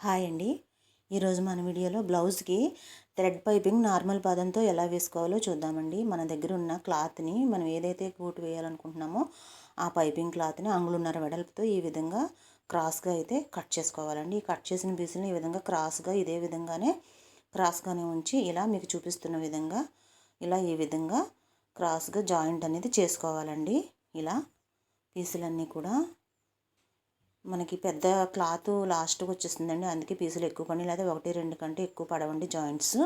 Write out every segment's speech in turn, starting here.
Hi అండి. ఈరోజు మన వీడియోలో బ్లౌజ్కి థ్రెడ్ పైపింగ్ నార్మల్ పాదంతో ఎలా వేసుకోవాలో చూద్దామండి. మన దగ్గర ఉన్న క్లాత్ని మనం ఏదైతే కోట్ వేయాలనుకుంటున్నామో ఆ పైపింగ్ క్లాత్ని అంగుళన్నర వెడల్పుతో ఈ విధంగా క్రాస్గా అయితే కట్ చేసుకోవాలండి. ఈ కట్ చేసిన పీసులని ఈ విధంగా క్రాస్గా ఇదే విధంగానే క్రాస్గానే ఉంచి ఇలా మీకు చూపిస్తున్న విధంగా ఇలా ఈ విధంగా క్రాస్గా జాయింట్ అనేది చేసుకోవాలండి. ఇలా పీసులన్నీ కూడా మనకి పెద్ద క్లాత్ లాస్ట్కి వచ్చేస్తుందండి, అందుకే పీసులు ఎక్కువ పని, లేదా 1-2 కంటే ఎక్కువ పడవండి జాయింట్స్.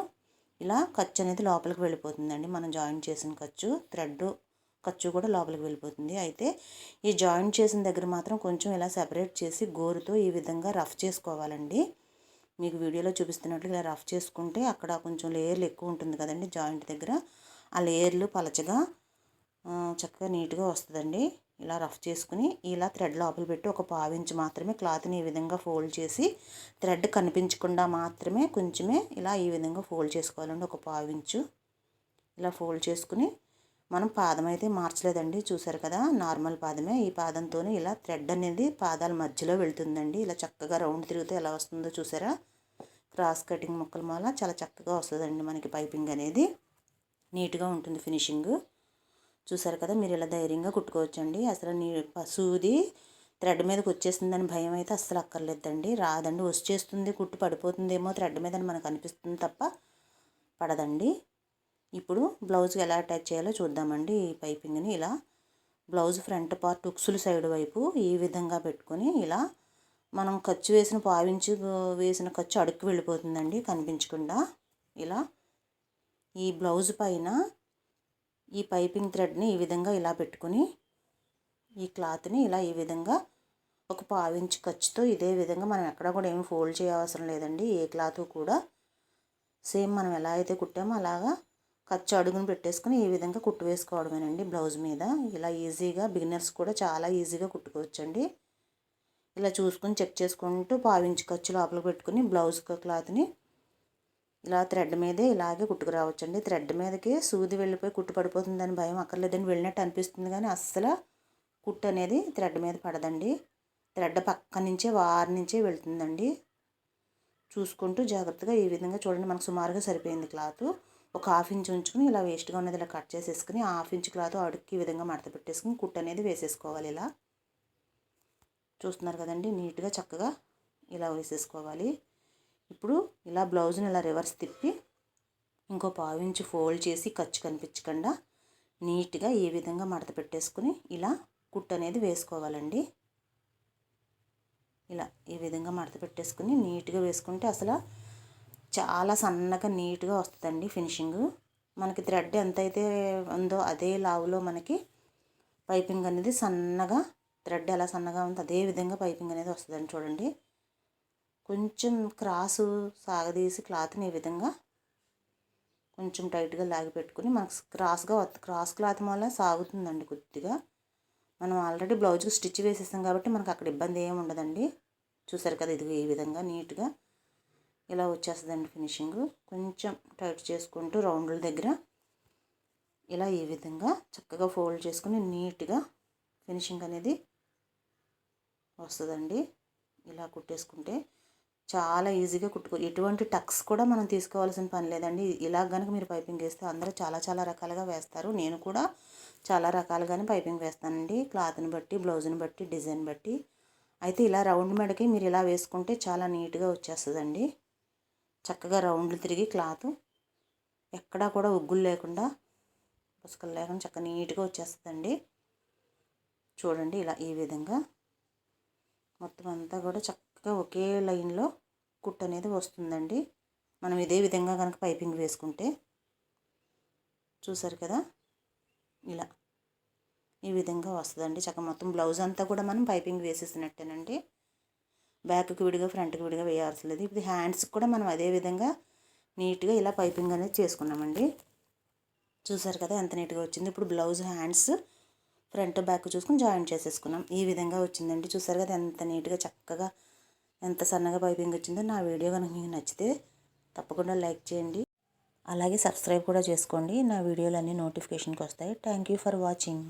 ఇలా ఖర్చు అనేది లోపలికి వెళ్ళిపోతుందండి. మనం జాయింట్ చేసిన ఖర్చు కూడా లోపలికి వెళ్ళిపోతుంది. అయితే ఈ జాయింట్ చేసిన దగ్గర మాత్రం కొంచెం ఇలా సెపరేట్ చేసి గోరుతో ఈ విధంగా రఫ్ చేసుకోవాలండి. మీకు వీడియోలో చూపిస్తున్నట్లు ఇలా రఫ్ చేసుకుంటే అక్కడ కొంచెం లేయర్లు ఎక్కువ ఉంటుంది కదండి జాయింట్ దగ్గర, ఆ లేయర్లు పలచగా చక్కగా నీట్గా వస్తుందండి. ఇలా రఫ్ చేసుకుని ఇలా థ్రెడ్ లోపల పెట్టి ఒక పావించి మాత్రమే క్లాత్ని ఈ విధంగా ఫోల్డ్ చేసి థ్రెడ్ కనిపించకుండా మాత్రమే కొంచెమే ఇలా ఈ విధంగా ఫోల్డ్ చేసుకోవాలండి. ఒక పావించు ఇలా ఫోల్డ్ చేసుకుని మనం పాదం అయితే మార్చలేదండి, చూసారు కదా, నార్మల్ పాదమే. ఈ పాదంతోనే ఇలా థ్రెడ్ అనేది పాదాల మధ్యలో వెళ్తుందండి. ఇలా చక్కగా రౌండ్ తిరిగితే ఎలా వస్తుందో చూసారా, క్రాస్ కటింగ్ ముక్కల మూల చాలా చక్కగా వస్తుందండి. మనకి పైపింగ్ అనేది నీట్గా ఉంటుంది ఫినిషింగ్. చూసారు కదా, మీరు ఇలా ధైర్యంగా కుట్టుకోవచ్చండి. అసలు సూది థ్రెడ్ మీదకి వచ్చేస్తుందని భయం అయితే అస్సలు అక్కర్లేదండి. రాదండి, వచ్చేస్తుంది, కుట్టు పడిపోతుందేమో థ్రెడ్ మీద అని మనకు అనిపిస్తుంది తప్ప పడదండి. ఇప్పుడు బ్లౌజ్కి ఎలా అటాచ్ చేయాలో చూద్దామండి. ఈ పైపింగ్ని ఇలా బ్లౌజ్ ఫ్రంట్ పార్ట్ ఉక్సులు సైడ్ వైపు ఈ విధంగా పెట్టుకొని ఇలా మనం ఖర్చు వేసిన పావించి వేసిన ఖర్చు అడుక్కి వెళ్ళిపోతుందండి కనిపించకుండా. ఇలా ఈ బ్లౌజ్ పైన ఈ పైపింగ్ థ్రెడ్ని ఈ విధంగా ఇలా పెట్టుకుని ఈ క్లాత్ని ఇలా ఈ విధంగా ఒక పావించి ఖర్చుతో ఇదే విధంగా మనం ఎక్కడ కూడా ఏమి ఫోల్డ్ చేయవసరం లేదండి. ఏ క్లాత్ కూడా సేమ్ మనం ఎలా అయితే కుట్టామో అలాగా ఖర్చు అడుగును పెట్టేసుకుని ఈ విధంగా కుట్టు వేసుకోవడమేనండి బ్లౌజ్ మీద. ఇలా ఈజీగా బిగినర్స్ కూడా చాలా ఈజీగా కుట్టుకోవచ్చండి. ఇలా చూసుకుని చెక్ చేసుకుంటూ పావించి ఖర్చు లోపల పెట్టుకుని బ్లౌజ్ క్లాత్ని ఇలా థ్రెడ్ మీదే ఇలాగే కుట్టుకురావచ్చండి. థ్రెడ్ మీదకి సూది వెళ్ళిపోయి కుట్టు పడిపోతుందని భయం అక్కర్లేదని, వెళ్ళినట్టు అనిపిస్తుంది కానీ అస్సలు కుట్టు అనేది థ్రెడ్ మీద పడదండి. థ్రెడ్ పక్క నుంచే వారి నుంచే వెళ్తుందండి. చూసుకుంటూ జాగ్రత్తగా ఈ విధంగా చూడండి. మనకు సుమారుగా సరిపోయింది క్లాత్. ఒక 1/2 ఇంచ్ ఉంచుకుని ఇలా వేస్ట్గా ఉన్నది ఇలా కట్ చేసేసుకుని 1/2 ఇంచ్ క్లాత్ అడుక్కి ఈ విధంగా మడత పెట్టేసుకుని కుట్టు అనేది వేసేసుకోవాలి. ఇలా చూస్తున్నారు కదండి, నీట్గా చక్కగా ఇలా వేసేసుకోవాలి. ఇప్పుడు ఇలా బ్లౌజ్ని ఇలా రివర్స్ తిప్పి ఇంకో పావించి ఫోల్డ్ చేసి ఖర్చు కనిపించకుండా నీట్గా ఈ విధంగా మడత పెట్టేసుకుని ఇలా కుట్టు అనేది వేసుకోవాలండి. ఇలా ఈ విధంగా మడత పెట్టేసుకుని నీట్గా వేసుకుంటే అసలు చాలా సన్నగా నీట్గా వస్తుందండి ఫినిషింగ్. మనకి థ్రెడ్ ఎంతైతే ఉందో అదే లావులో మనకి పైపింగ్ అనేది సన్నగా, థ్రెడ్ ఎలా సన్నగా ఉందో అదే విధంగా పైపింగ్ అనేది వస్తుందండి. చూడండి, కొంచెం క్రాసు సాగదీసి క్లాత్ని ఈ విధంగా కొంచెం టైట్గా లాగి పెట్టుకుని మనకు క్రాస్ క్లాత్ వల్ల సాగుతుందండి కొద్దిగా. మనం ఆల్రెడీ బ్లౌజ్కి స్టిచ్ వేసేస్తాం కాబట్టి మనకు అక్కడ ఇబ్బంది ఏమి ఉండదండి. చూసారు కదా, ఇది ఈ విధంగా నీట్గా ఇలా వచ్చేస్తుందండి ఫినిషింగ్. కొంచెం టైట్ చేసుకుంటూ రౌండ్ల దగ్గర ఇలా ఈ విధంగా చక్కగా ఫోల్డ్ చేసుకుని నీట్గా ఫినిషింగ్ అనేది వస్తుందండి. ఇలా కుట్టేసుకుంటే చాలా ఈజీగా ఎటువంటి టక్స్ కూడా మనం తీసుకోవాల్సిన పని లేదండి. ఇలా కనుక మీరు పైపింగ్ వేస్తే అందరూ చాలా రకాలుగా వేస్తారు. నేను కూడా చాలా రకాలుగానే పైపింగ్ వేస్తానండి, క్లాత్ని బట్టి, బ్లౌజ్ని బట్టి, డిజైన్ బట్టి. అయితే ఇలా రౌండ్ మెడకి మీరు ఇలా వేసుకుంటే చాలా నీట్గా వచ్చేస్తుందండి. చక్కగా రౌండ్లు తిరిగి క్లాత్ ఎక్కడా కూడా ఉగ్గులు లేకుండా, పుసకలు లేకుండా చక్కగా నీట్గా వచ్చేస్తుందండి. చూడండి, ఇలా ఈ విధంగా మొత్తం అంతా కూడా చక్కగా ఒకే లైన్లో కుట్టు అనేది వస్తుందండి. మనం ఇదే విధంగా కనుక పైపింగ్ వేసుకుంటే. చూసారు కదా, ఇలా ఈ విధంగా వస్తుందండి. చక్కగా మొత్తం బ్లౌజ్ అంతా కూడా మనం పైపింగ్ వేసేసినట్టేనండి. బ్యాక్కి విడిగా, ఫ్రంట్కి విడిగా వేయాల్సి లేదు. ఇప్పుడు హ్యాండ్స్కి కూడా మనం అదే విధంగా నీట్గా ఇలా పైపింగ్ అనేది చేసుకున్నామండి. చూసారు కదా ఎంత నీట్గా వచ్చింది. ఇప్పుడు బ్లౌజ్ హ్యాండ్స్ ఫ్రంట్ బ్యాక్ చూసుకుని జాయింట్ చేసేసుకున్నాం. ఈ విధంగా వచ్చిందండి. చూసారు కదా ఎంత నీట్గా చక్కగా ఎంత సన్నగా పైపింగ్ వచ్చిందో. నా వీడియో కనుక మీకు నచ్చితే తప్పకుండా లైక్ చేయండి, అలాగే సబ్స్క్రైబ్ కూడా చేసుకోండి. నా వీడియోలు అన్నీ నోటిఫికేషన్కి వస్తాయి. Thank you for watching.